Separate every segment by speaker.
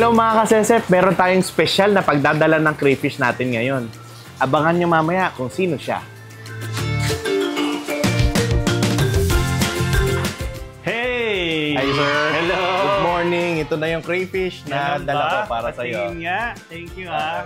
Speaker 1: Hello mga kasesep, meron tayong special na pagdadala ng crayfish natin ngayon. Abangan nyo mamaya kung sino siya.
Speaker 2: Hey!
Speaker 1: Hi sir!
Speaker 2: Hello!
Speaker 1: Good morning! Ito na yung crayfish na dala ko para sa'yo.
Speaker 2: Nga. Thank you ha.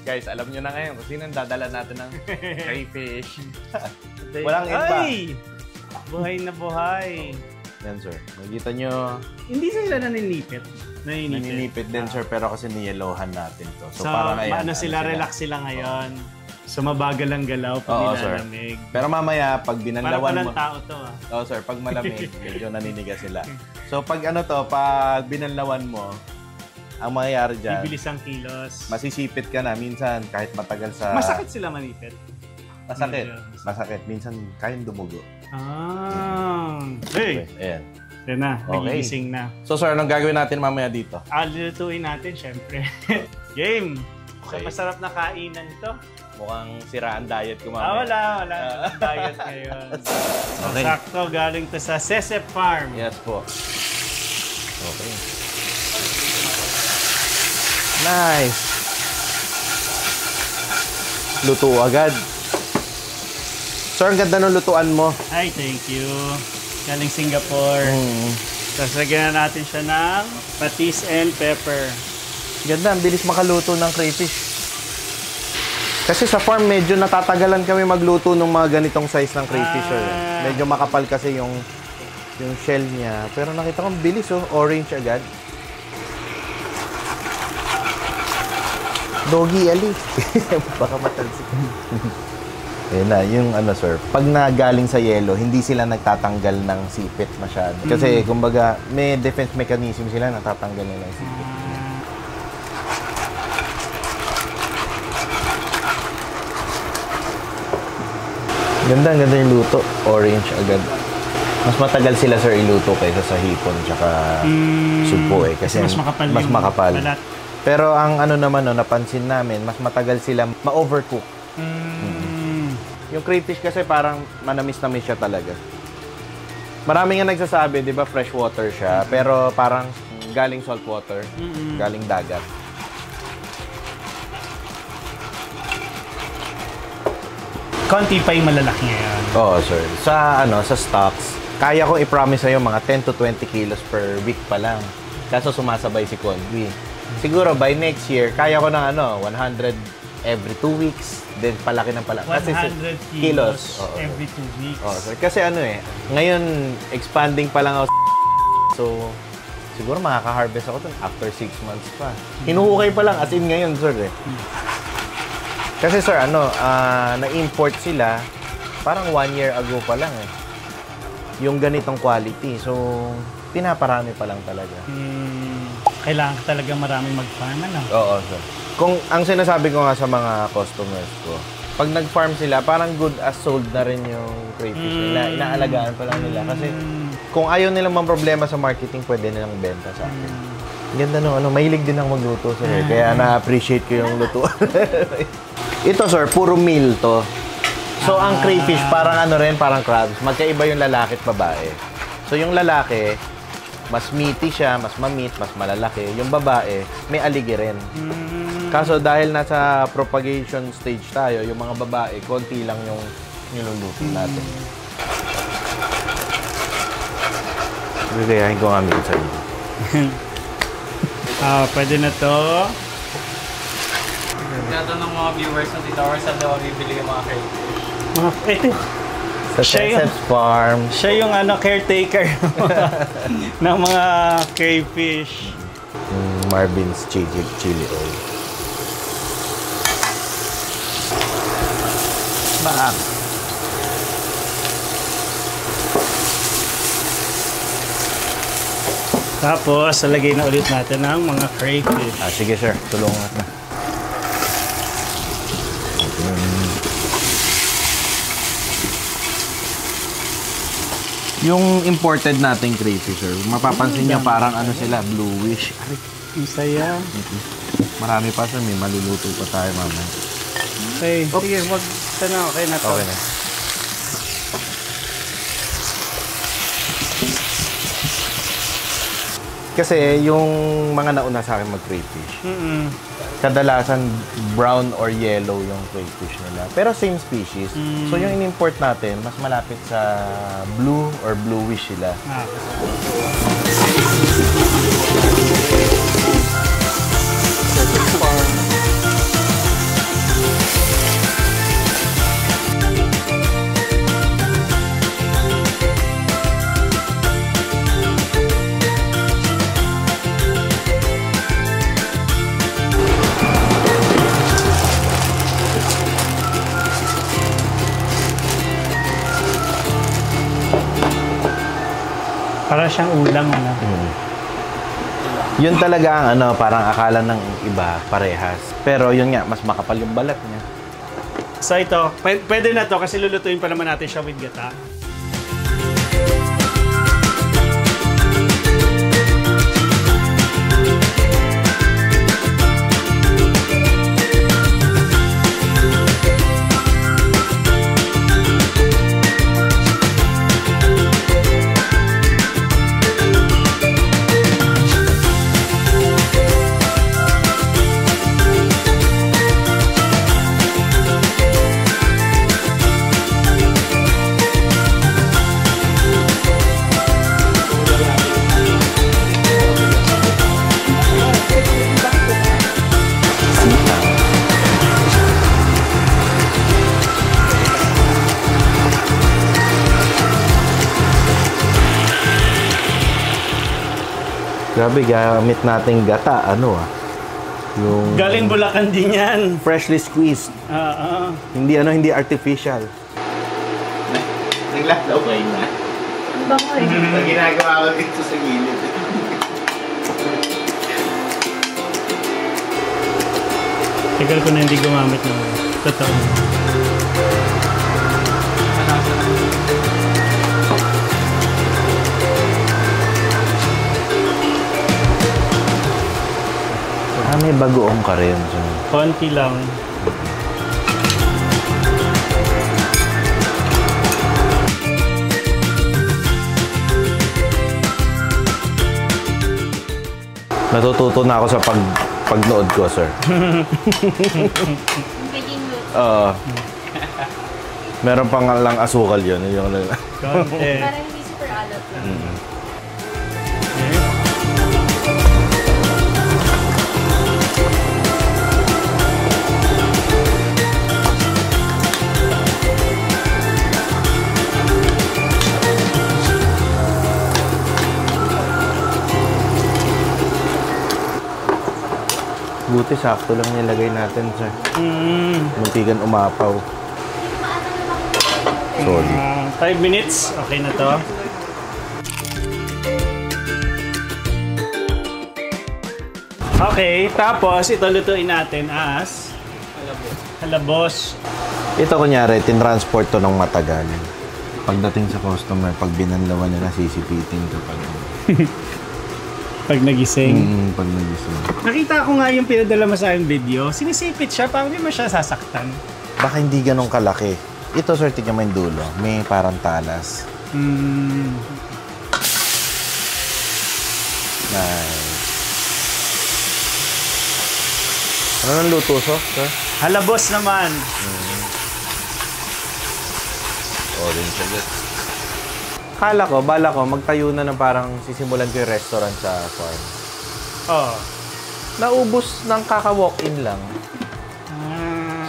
Speaker 1: Guys, alam nyo na ngayon kung sino ang dadala natin ng crayfish. Walang iba.
Speaker 2: Ay! Buhay na buhay.
Speaker 1: Yan sir, makikita nyo.
Speaker 2: Hindi sila naninipit.
Speaker 1: Naninipit din sir, pero kasi niyellohan natin to.
Speaker 2: So parang ayan, sila, relax sila ngayon. So mabagal ang galaw pag nilalamig.
Speaker 1: Pero mamaya, pag binanlawan mo...
Speaker 2: Parang tao to ah.
Speaker 1: Oo sir, pag malamig, medyo naninigas sila. So pag ano to, pag binanlawan mo, ang mangyayari dyan...
Speaker 2: Bibilis ang kilos.
Speaker 1: Masisipit ka na, minsan kahit matagal sa...
Speaker 2: Masakit sila manipit?
Speaker 1: Masakit. Masakit. Minsan kayang dumugo.
Speaker 2: Ah. Hey!
Speaker 1: Ayan.
Speaker 2: Yan na, nagigising na.
Speaker 1: So sir, anong gagawin natin mamaya dito?
Speaker 2: Lulutuin natin, syempre. Game! Okay. So masarap na kainan to.
Speaker 1: Mukhang siraan diet ko mamaya.
Speaker 2: Wala. Diet ngayon. So, okay. Sakto, galing to sa Sesep Farm.
Speaker 1: Yes po. Okay. Nice! Luto agad. Sir, ang ganda ng lutuan mo.
Speaker 2: Ay, thank you. Galing Singapore. Tapos lagyan na natin siya ng patis and pepper.
Speaker 1: Ganda, ang bilis makaluto ng crayfish. Kasi sa farm, medyo natatagalan kami magluto ng mga ganitong size ng crayfish. Medyo makapal kasi yung shell niya. Pero nakita ko, ang bilis oh. Orange agad. Doggy, ali. Baka matalsik. Ayun na, yung ano sir, pag nagaling sa yelo, hindi sila nagtatanggal ng sipit masyado. Kasi kumbaga, may defense mechanism sila, natatanggal nila ng sipit. Ganda yung luto. Orange agad. Mas matagal sila sir iluto kaysa sa hipon tsaka sugpo eh. Kasi
Speaker 2: mas makapal. Balat.
Speaker 1: Pero ang ano naman no, napansin namin, mas matagal sila ma-overcook. Yung crayfish kasi parang manamis-namis siya talaga. Marami nga nagsasabi, di ba, fresh water siya, pero parang galing salt water, galing dagat.
Speaker 2: Konti pa yung malalaki ngayon.
Speaker 1: Oo, sir. Sa stocks, kaya kong i-promise sa'yo mga 10 to 20 kilos per week pa lang. Kaso sumasabay si Convi. Siguro by next year, kaya ko ng 100 every 2 weeks. Then palaki ng palaki.
Speaker 2: 100 kilos every 2 weeks.
Speaker 1: Kasi ngayon, expanding pa lang ako. So, siguro makaka-harvest ako dun after 6 months pa. Hinuhukay pa lang, as in ngayon, sir eh. Kasi sir, na-import sila, parang 1 year ago pa lang eh. Yung ganitong quality. So, pinaparami pa lang talaga.
Speaker 2: Kailangan ka talaga maraming mag-farm, ano?
Speaker 1: Oo, sir. Kung ang sinasabi ko nga sa mga customers ko, pag nag-farm sila, parang good as sold na rin yung crayfish nila. Inaalagaan pa lang nila. Kasi kung ayaw nilang problema sa marketing, pwede nilang benta sa akin. Ganda mahilig din ako magluto, sir. Kaya na-appreciate ko yung lutuan. Ito, sir, puro meal to. So, ang crayfish, parang parang crabs. Magkaiba yung lalaki at babae. So, yung lalaki, mas meaty siya, mas ma-meat, mas malalaki. Yung babae, may aligi rin. Kaso dahil nasa propagation stage tayo, yung mga babae, konti lang yung niluluto natin. Gagayahin ko nga minsan.
Speaker 2: Pwede na to.
Speaker 3: Tinatanong ng mga viewers na dito, or saan daw bibili yung mga crayfish?
Speaker 1: Sa Sesep Farm.
Speaker 2: Siya yung caretaker ng mga crayfish.
Speaker 1: Marvin's chili oil. Bang!
Speaker 2: Tapos, lalagay na ulit natin ng mga crayfish.
Speaker 1: Sige sir, tulungan na. Yung imported nating crayfish, sir, mapapansin niyo parang sila, bluish.
Speaker 2: Ang saya.
Speaker 1: Marami pa sir, may maluluto pa tayo mamaya.
Speaker 2: Okay, sige, wag sana okay na to.
Speaker 1: Okay na. Kasi yung mga nauna sa akin mag-crayfish, kadalasan brown or yellow yung crayfish nila. Pero same species. So yung in-import natin, mas malapit sa blue or bluish sila.
Speaker 2: Para siyang ulam, ano?
Speaker 1: Yun talaga ang ano, parang akala ng iba parehas. Pero yun nga, mas makapal yung balat niya.
Speaker 2: So ito, pwede na to kasi lulutuin pa naman natin siya with gata.
Speaker 1: Grabe, gamit nating gata, ano yung
Speaker 2: Galing Bulacan din yan.
Speaker 1: freshly squeezed. Hindi hindi artificial. Naglalaw kayo na.
Speaker 4: Ang bango eh.
Speaker 1: Ang ginagawa ko dito sa gilid.
Speaker 2: Tagal ko na hindi gumamit ng totoo.
Speaker 1: May bagoong ka rin. So.
Speaker 2: Konti lang.
Speaker 1: Natututo na ako sa pagnood ko, sir. Meron pang lang asukal yun.
Speaker 2: Konti.
Speaker 4: Parang hindi super alat lang.
Speaker 1: Buti, sakto lang nilagay natin, sir. Muntikan umapaw. Sorry.
Speaker 2: 5 minutes, okay na to. Okay, tapos ito lutuin natin as halabos.
Speaker 1: Ito kunyari, tinransport to ng matagal. Pagdating sa customer, pag binanlawan nila, sisipitin to pag...
Speaker 2: Pag nagising.
Speaker 1: Pag nagising.
Speaker 2: Nakita ko nga yung pinadala mo sa akin video. Sinisipit siya, parang hindi mo siya sasaktan.
Speaker 1: Baka hindi ganun kalaki. Ito, sir, tignan mo yung dulo. May parang talas. Nice. Ano nang luto, sir?
Speaker 2: Halabos naman.
Speaker 1: Orange agad. Bala ko, magtayo na ng parang sisimulan ko yung restaurant sa farm.
Speaker 2: Oh.
Speaker 1: Naubos ng kaka-walk-in lang.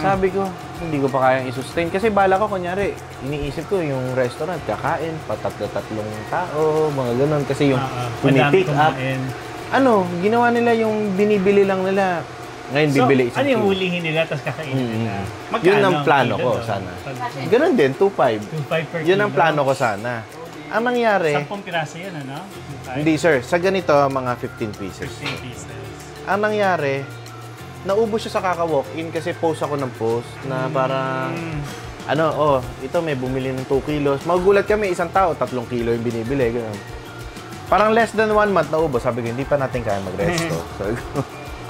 Speaker 1: Sabi ko, hindi ko pa kayang i-sustain. Kasi bala ko, kunyari, iniisip ko yung restaurant, kakain, patatlo-tatlong tao, mga ganun. Kasi yung pumi-pick up. Ginawa nila yung binibili lang nila. Ngayon, bibili isang
Speaker 2: ano yung hulihin nila, tapos kakainin nila? Magkano?
Speaker 1: Yun ang plano ko, sana. Ganun din, 2.5.
Speaker 2: 2.5 per
Speaker 1: Yun ang
Speaker 2: kilo.
Speaker 1: plano ko sana. Ang nangyari...
Speaker 2: 10 piraso yan, ano?
Speaker 1: Hindi, sir. Sa ganito, mga 15 pieces.
Speaker 2: 15 pieces.
Speaker 1: Ang nangyari, naubos siya sa kaka-walk-in kasi post ako ng post na parang... ito may bumili ng 2 kilos. Magugulat kami, isang tao, 3 kilo yung binibili. Ganun. Parang less than 1 month naubos. Sabi ko, hindi pa natin kaya mag-resto. Sabi ko...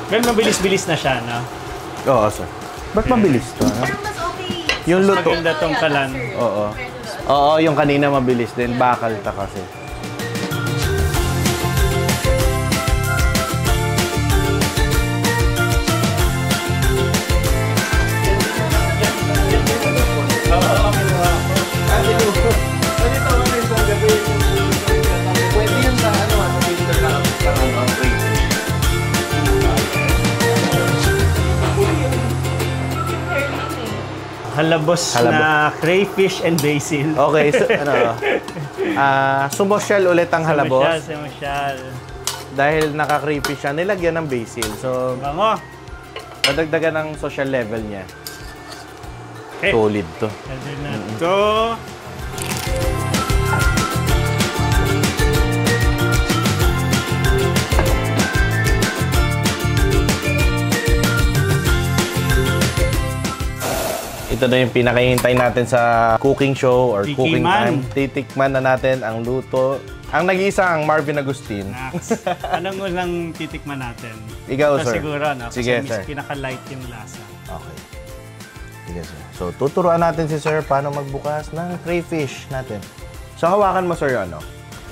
Speaker 2: Pero mabilis-bilis na siya, no?
Speaker 1: Oo, sir. Ba't mabilis to?
Speaker 4: Pero mas okay.
Speaker 1: Yung luto.
Speaker 2: Maganda tong kalan.
Speaker 1: Oo. Oo, yung kanina mabilis din. Bakal ta kasi.
Speaker 2: halabos na crayfish and basil.
Speaker 1: Okay, so, sumosyal ulit ang halabos.
Speaker 2: Sumosyal.
Speaker 1: Dahil naka-crayfish siya, nilagyan ng basil. So,
Speaker 2: Bango.
Speaker 1: madagdagan ng social level niya.
Speaker 2: Okay.
Speaker 1: Solid to.
Speaker 2: Pwede na to.
Speaker 1: Ito na yung pinakahihintay natin sa cooking show or cooking time.
Speaker 2: Tikiman.
Speaker 1: Titikman na natin ang luto. Ang nag-iisa ang Marvin Agustin.
Speaker 2: Next. Anong unang titikman natin?
Speaker 1: Ikaw,
Speaker 2: Ito
Speaker 1: sir.
Speaker 2: siguro, no?
Speaker 1: Sige,
Speaker 2: Kasi
Speaker 1: sir.
Speaker 2: pinaka-light yung lasa.
Speaker 1: Okay. Sige, sir. So, tuturuan natin si sir paano magbukas ng crayfish natin. So, hawakan mo, sir,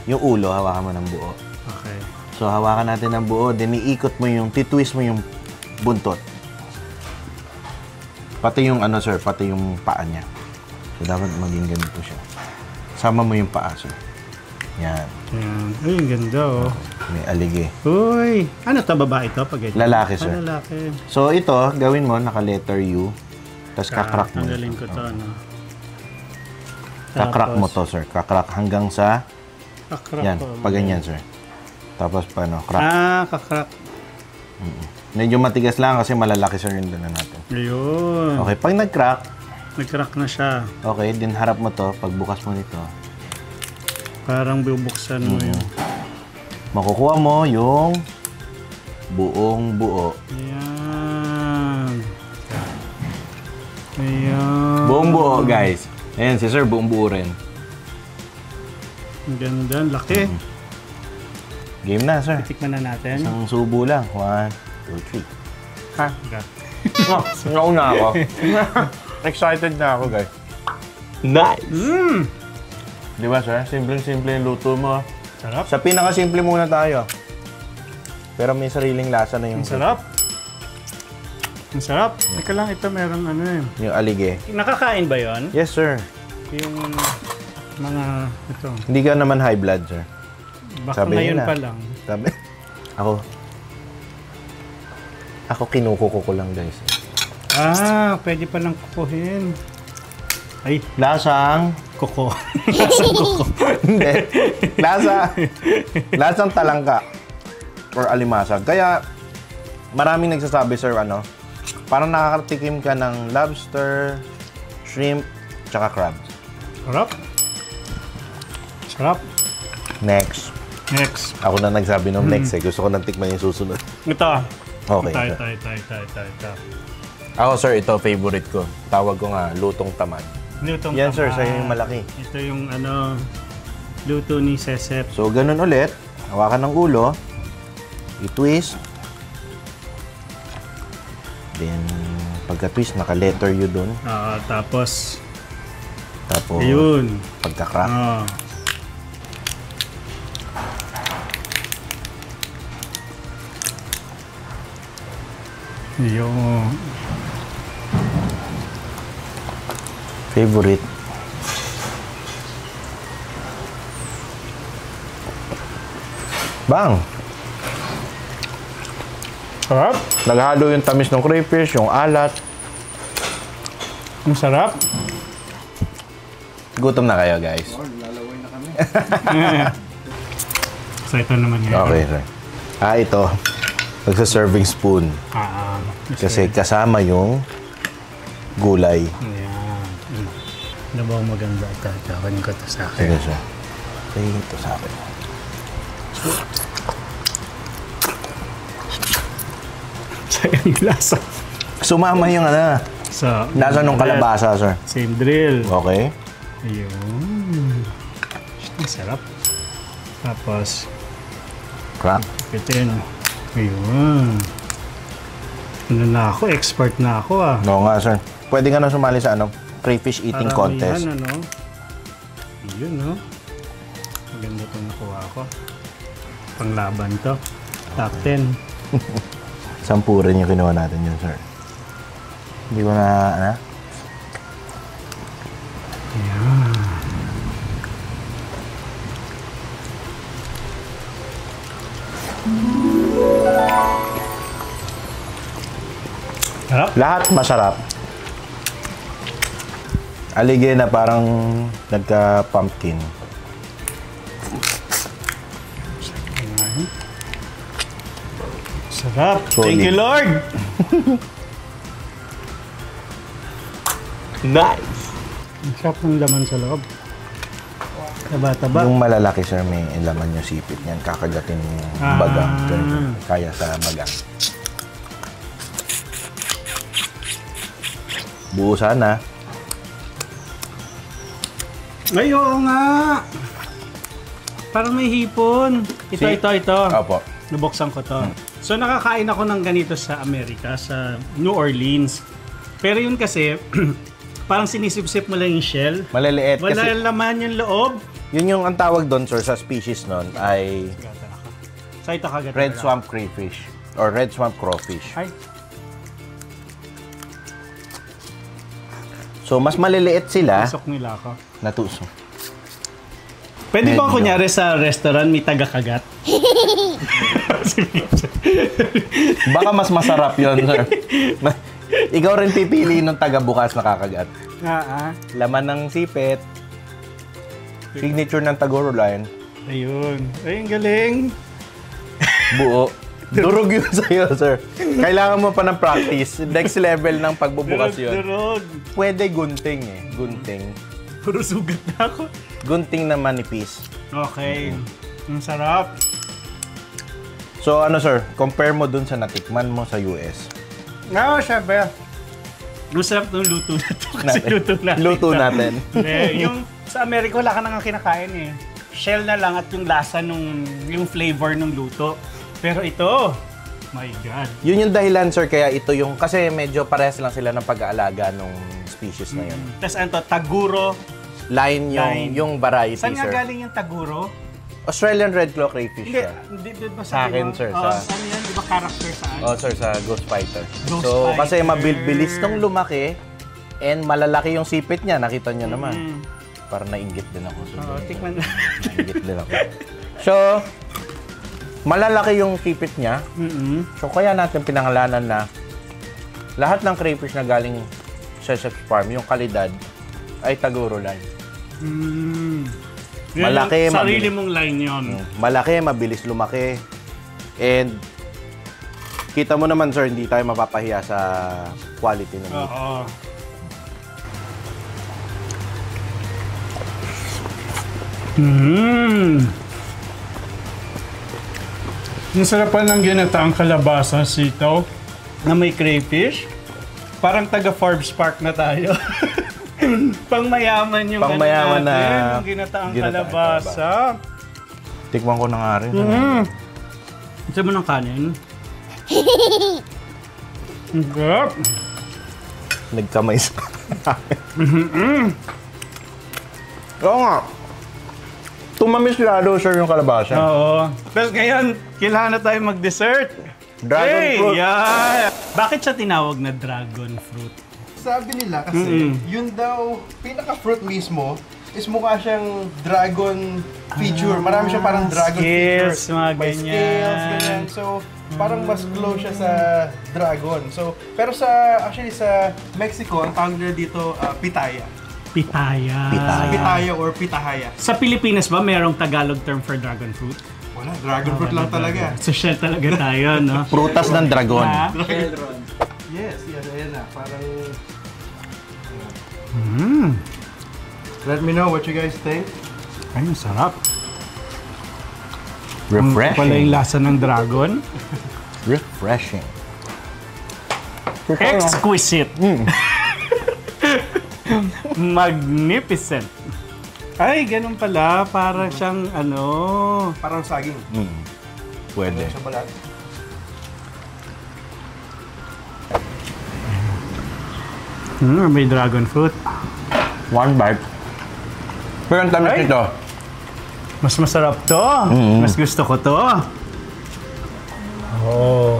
Speaker 1: yung ulo, hawakan mo ng buo.
Speaker 2: Okay.
Speaker 1: So, hawakan natin ng buo, then iikot mo titwist mo yung buntot. Pati yung sir, pati yung paa niya. So, dapat maging ganito siya. Sama mo yung paa, sir. Yan.
Speaker 2: Ayan. Uy, ang ganda, oh.
Speaker 1: May alige.
Speaker 2: Uy! Ano to, babae to? Pag ito?
Speaker 1: Lalaki, sir.
Speaker 2: Lalaki.
Speaker 1: So, ito, gawin mo, naka-letter U. Tapos kakrack mo.
Speaker 2: Tanggalin ko to, no?
Speaker 1: Kakrack mo to, sir. Kakrack hanggang sa...
Speaker 2: Kakrack
Speaker 1: Yan,
Speaker 2: ko.
Speaker 1: pag ganyan, sir. Tapos, paano? Crack.
Speaker 2: Kakrack.
Speaker 1: Medyo matigas lang kasi malalaki, sir, yung dala natin.
Speaker 2: Ayun.
Speaker 1: Okay, pag nag-crack,
Speaker 2: Nag-crack na siya.
Speaker 1: okay, din harap mo to. Pagbukas mo nito,
Speaker 2: Parang bubuksan mo yun.
Speaker 1: makukuha mo yung buong buo.
Speaker 2: Ayan. Ayan.
Speaker 1: Buong buo, guys. Ayan, si sir, buong buo rin.
Speaker 2: Ang ganda. Ang laki.
Speaker 1: Game na, sir.
Speaker 2: Tikman na natin.
Speaker 1: Isang subo lang. 1, 2, 3. Ha?
Speaker 2: Okay.
Speaker 1: Nauna ako. Excited na ako, guys. Nice! Di ba, sir? Simpleng-simple yung luto mo.
Speaker 2: Sarap.
Speaker 1: Sa pinaka-simple muna tayo. Pero may sariling lasa na yung...
Speaker 2: Ang sarap. Ang sarap. Teka lang, ito merong
Speaker 1: Yung alige.
Speaker 2: Nakakain ba yon?
Speaker 1: Yes, sir.
Speaker 2: Yung mga ito.
Speaker 1: Hindi ka naman high blood, sir.
Speaker 2: Baka
Speaker 1: Sabi
Speaker 2: ngayon
Speaker 1: nila.
Speaker 2: pa lang.
Speaker 1: Sabi... Ako kinukuko ko lang, guys.
Speaker 2: Pwede pa lang kukuhin. Ay,
Speaker 1: Lasang...
Speaker 2: kuko.
Speaker 1: Hindi. Lasang talangka. Or alimasag. Kaya, maraming nagsasabi, sir, parang nakakatikim ka ng lobster, shrimp, tsaka crabs.
Speaker 2: Sarap. Sarap.
Speaker 1: Next.
Speaker 2: Next.
Speaker 1: Ako na nagsabi ng next eh. Gusto ko nang tikman yung susunod.
Speaker 2: Ito.
Speaker 1: Okay.
Speaker 2: Ito.
Speaker 1: Ako, sir, ito favorite ko. Tawag ko nga, lutong tamad.
Speaker 2: Lutong
Speaker 1: Yan, sir,
Speaker 2: tamad.
Speaker 1: sa'yo yung malaki.
Speaker 2: Ito yung luto ni Sesep.
Speaker 1: So, ganun ulit. Hawakan ng ulo. I-twist. Then, pagka-twist, naka-letter U dun.
Speaker 2: Tapos,
Speaker 1: Tapos,
Speaker 2: ayun.
Speaker 1: pagka-crack.
Speaker 2: Ayun.
Speaker 1: Favorite. Bang!
Speaker 2: Sarap.
Speaker 1: Naghalo yung tamis ng crayfish, yung alat.
Speaker 2: Ang sarap.
Speaker 1: Gutom na kayo, guys.
Speaker 2: So, ito naman yun.
Speaker 1: Okay, sir. Ito. Magsa-serving spoon. Kasi kasama yung gulay.
Speaker 2: Ayan. Ano ba ang maganda? Ito, kanin ko ito sa akin.
Speaker 1: Sige, sir. Sige, ito sa akin.
Speaker 2: Sayang lasa.
Speaker 1: Sumama yung
Speaker 2: So,
Speaker 1: lasa ng kalabasa, sir.
Speaker 2: same drill.
Speaker 1: Okay.
Speaker 2: Ayun. Ang sarap. Tapos,
Speaker 1: Crack.
Speaker 2: pitin. Ayun. Ano na ako? Expert na ako
Speaker 1: Oo nga, sir. Pwede ka na sumali sa crayfish eating contest.
Speaker 2: Paramihan, Ayun, no? Maganda itong nakuha ko. Panglaban to. Top 10.
Speaker 1: 10 rin yung kinuha natin yun, sir. Hindi ko na,
Speaker 2: Ayan. Sarap.
Speaker 1: Lahat masarap. Aligay na parang nagka-pumpkin.
Speaker 2: Sarap.
Speaker 1: Solid.
Speaker 2: Thank you, Lord.
Speaker 1: Nice!
Speaker 2: Ang sarap ng laman sa loob. Taba-taba.
Speaker 1: Yung malalaki, sir, may laman yung sipit niyan. Kakagatin yung bagang. Ganun. Kaya sa bagang. Buo sana.
Speaker 2: Ay, oo nga. Parang may hipon. Ito.
Speaker 1: Opo.
Speaker 2: Nabuksan ko to. So, nakakain ako ng ganito sa Amerika, sa New Orleans. Pero yun kasi, parang sinisip-sip mo lang yung shell.
Speaker 1: Maliliit
Speaker 2: Wala
Speaker 1: kasi.
Speaker 2: laman yung loob.
Speaker 1: Yun yung ang tawag doon, sir, sa species nun ay
Speaker 2: So, ito kagat.
Speaker 1: red swamp crayfish or red swamp crawfish.
Speaker 2: Ay,
Speaker 1: So, mas maliliit sila.
Speaker 2: pasok nila ako.
Speaker 1: Natusok.
Speaker 2: Pwede ba
Speaker 1: Medyo.
Speaker 2: kunyari sa restaurant may taga-kagat?
Speaker 1: Baka mas masarap yun, sir. Ikaw rin pipili nung taga-bukas na kakagat. Laman ng sipit. Signature ng Tagoro line.
Speaker 2: Ayun. Ay, ang galing.
Speaker 1: Buo. Durog yun sa'yo, sir. Kailangan mo pa ng practice. Next level ng pagbubukas yun.
Speaker 2: Durog.
Speaker 1: Pwede gunting eh. Gunting.
Speaker 2: Puro sugat na ako.
Speaker 1: Gunting na manipis.
Speaker 2: Okay. Ang sarap.
Speaker 1: So ano, sir? Compare mo dun sa natikman mo sa US.
Speaker 2: Oo, syempre. Ang sarap ng luto na to. Kasi luto natin.
Speaker 1: Luto natin.
Speaker 2: Yung sa Amerika, wala ka nang kinakain eh. Shell na lang at yung lasa yung flavor ng luto. Pero ito, my God.
Speaker 1: Yun yung dahilan, sir, kaya ito yung... Kasi medyo parehas lang sila ng pag-aalaga ng species na yun.
Speaker 2: Tapos ano to, Taguro.
Speaker 1: Line yung variety,
Speaker 2: Saan nga
Speaker 1: sir.
Speaker 2: galing yung Taguro?
Speaker 1: Australian red claw crayfish
Speaker 2: Hindi,
Speaker 1: siya.
Speaker 2: hindi ba
Speaker 1: Sa akin,
Speaker 2: mo?
Speaker 1: sir,
Speaker 2: Oh,
Speaker 1: sa-
Speaker 2: ano yan? Di ba character saan?
Speaker 1: Oh, sir, sa Ghost Fighter.
Speaker 2: Ghost
Speaker 1: So, kasi
Speaker 2: Fighter.
Speaker 1: mabilis nung lumaki and malalaki yung sipit niya. Nakita niyo naman. Para nainggit din ako. So,
Speaker 2: Oo, tikman na.
Speaker 1: nainggit din ako. So, malalaki yung sipit niya. So, kaya natin pinangalanan na lahat ng crayfish na galing sa chef's farm, yung kalidad, ay Tagoro line. Malaki,
Speaker 2: Yung sarili
Speaker 1: mabilis.
Speaker 2: mong line yun.
Speaker 1: Malaki, mabilis lumaki. And kita mo naman, sir, hindi tayo mapapahiya sa quality ng meat.
Speaker 2: Oo. Ang sarap pa ng ginataang kalabasa, sitaw, na may crayfish. Parang taga Forbes Park na tayo. Pangmayaman yung
Speaker 1: Pangmayaman
Speaker 2: ano natin,
Speaker 1: na
Speaker 2: yung ginataang
Speaker 1: ginataang
Speaker 2: kalabasa.
Speaker 1: Tikman ko na nga rin.
Speaker 2: Gusto mo ng kanin? Ang sarap.
Speaker 1: Nagkamay sa Oo nga. Tumamis lalo, sir, yung kalabasa.
Speaker 2: Oo. Tapos ngayon, kailangan na tayo mag-dessert.
Speaker 1: Dragon fruit.
Speaker 2: Yeah! Bakit siya tinawag na dragon fruit?
Speaker 5: Sabi nila kasi, yun daw, pinaka-fruit mismo, is mukha siyang dragon feature. Marami siyang parang dragon
Speaker 2: scales,
Speaker 5: feature.
Speaker 2: mga
Speaker 5: May
Speaker 2: ganyan.
Speaker 5: scales, ganyan. So, parang mas close siya sa dragon. So, pero actually sa Mexico, ang tawag nila dito, pitaya.
Speaker 2: Pitaya.
Speaker 5: Pitaya or pitahaya.
Speaker 2: Sa Pilipinas ba merong Tagalog term for dragon fruit?
Speaker 5: Wala, dragon fruit lang talaga.
Speaker 2: So shell talaga tayo, no?
Speaker 1: Prutas ng dragon.
Speaker 2: Ha?
Speaker 5: Yes, ayan na. Parang...
Speaker 2: Mm.
Speaker 5: Let me know what you guys think.
Speaker 2: Ay, ang sarap. Pala yung
Speaker 1: Refreshing.
Speaker 2: lasa ng dragon.
Speaker 1: Refreshing.
Speaker 2: Exquisite. Magnificent. Ay, ganun pala. Para siyang ano...
Speaker 5: Parang saging.
Speaker 1: Pwede.
Speaker 5: Sa balat.
Speaker 2: May dragon fruit.
Speaker 1: One bite. Pero ang tamis
Speaker 2: Ay!
Speaker 1: nito.
Speaker 2: Mas masarap to. Mas gusto ko to. Oh.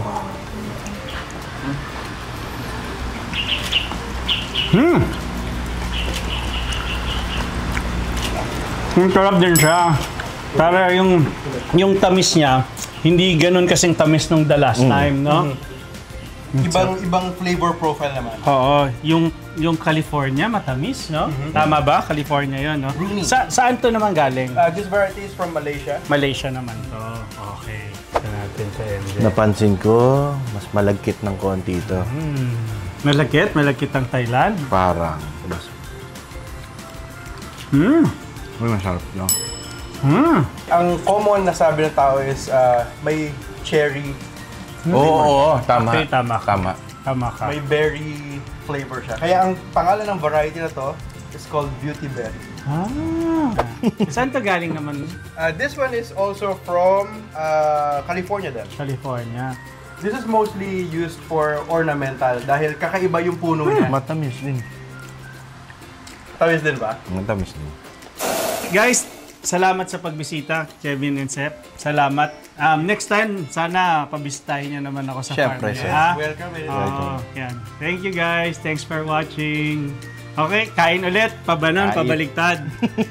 Speaker 2: Ang sarap din siya. Para yung tamis niya, hindi ganun kasing tamis nung the last time, no?
Speaker 5: ibang flavor profile naman.
Speaker 2: Oo, yung California matamis, no? Tama ba? California 'yon, no?
Speaker 5: Rumi.
Speaker 2: Saan to naman galing?
Speaker 5: This variety is from Malaysia.
Speaker 2: Malaysia naman to. Okay. Ito natin sa MJ.
Speaker 1: Napansin ko, mas malagkit ng konti ito.
Speaker 2: Malagkit ang Thailand.
Speaker 1: Parang. Uy, masarap, no?
Speaker 5: Ang common na sabi ng tao is may cherry,
Speaker 1: Oo, tama.
Speaker 2: Okay, tama ka.
Speaker 1: Tama.
Speaker 2: Tama ka.
Speaker 5: may berry flavor siya. Kaya ang pangalan ng variety na to is called Beauty Berry.
Speaker 2: Saan to galing naman?
Speaker 5: This one is also from California din.
Speaker 2: California.
Speaker 5: This is mostly used for ornamental dahil kakaiba yung puno niya.
Speaker 1: Matamis din.
Speaker 5: Tamis din ba?
Speaker 1: Matamis din.
Speaker 2: Guys, salamat sa pagbisita, Kevin and Sep. Salamat. Next time, sana pabisitahin niyo naman ako sa
Speaker 1: Syempre,
Speaker 2: farm niyo,
Speaker 1: sir.
Speaker 2: ha?
Speaker 5: Welcome.
Speaker 2: Oo, yan. Thank you guys. Thanks for watching. Okay, kain ulit. Pabanan,
Speaker 1: Kain.
Speaker 2: pabaliktad.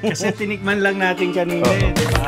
Speaker 2: Kasi tinikman lang natin kanina, di ba?